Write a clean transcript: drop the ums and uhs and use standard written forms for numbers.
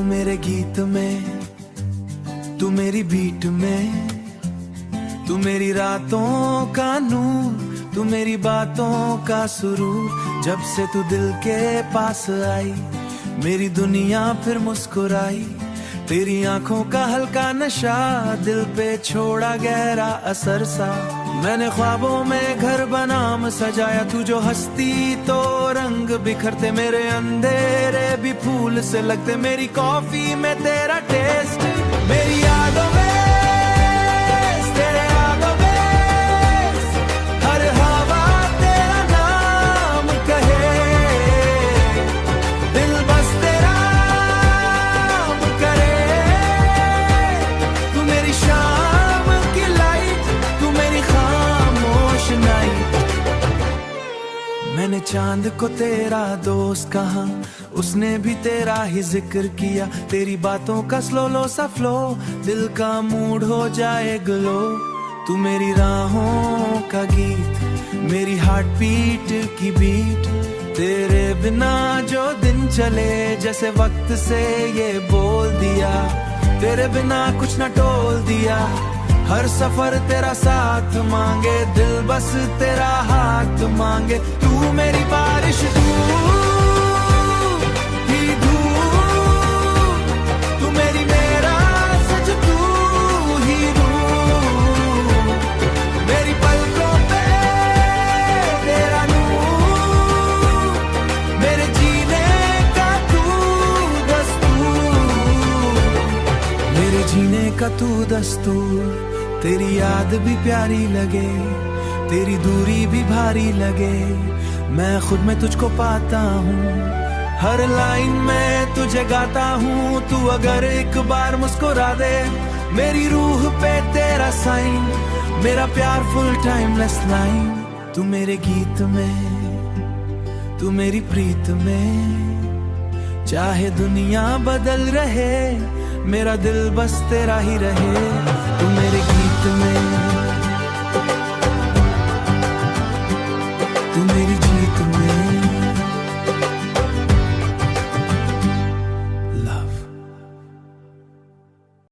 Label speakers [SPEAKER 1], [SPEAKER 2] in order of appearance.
[SPEAKER 1] मेरे गीत में, तू मेरी बीट में, तू मेरी रातों का नूर, तू मेरी बातों का सुरूर। जब से तू दिल के पास आई, मेरी दुनिया फिर मुस्कुराई। तेरी आंखों का हल्का नशा दिल पे छोड़ा गहरा असर सा। मैंने ख्वाबों में घर बनाम सजाया, तू जो हंसती तो रंग बिखरते। मेरे अंधेरे भी फूल से लगते, मेरी कॉफी में तेरा टेस्ट, मेरी यादों में तेरे यादों में हर हवा तेरा नाम कहे। दिल बस तेरा करे, तू मेरी शाम की लाइट, तू मेरी खामोश नाइट। मैंने चांद को तेरा दोस्त कहा, उसने भी तेरा ही जिक्र किया। तेरी बातों का स्लो सा फ्लो, दिल का मूड हो जाए ग्लो। तू मेरी राहों का गीत, मेरी हार्ट बीट की बीट। तेरे बिना जो दिन चले, जैसे वक्त से ये बोल दिया। तेरे बिना कुछ न टोल दिया, हर सफर तेरा साथ मांगे। दिल बस तेरा हाथ मांगे। तू मेरी बारिश, तू जीने का तू दस्तूर। तेरी याद भी प्यारी लगे, तेरी दूरी भी भारी लगे। मैं खुद में तुझको पाता हूँ, हर लाइन में तुझे गाता हूँ। तू अगर एक बार मुस्कुरा दे, मेरी रूह पे तेरा साइन, मेरा प्यार फुल टाइमलेस लाइन। तू मेरे गीत में, तू मेरी प्रीत में, चाहे दुनिया बदल रहे, मेरा दिल बस तेरा ही रहे। तू मेरे गीत में,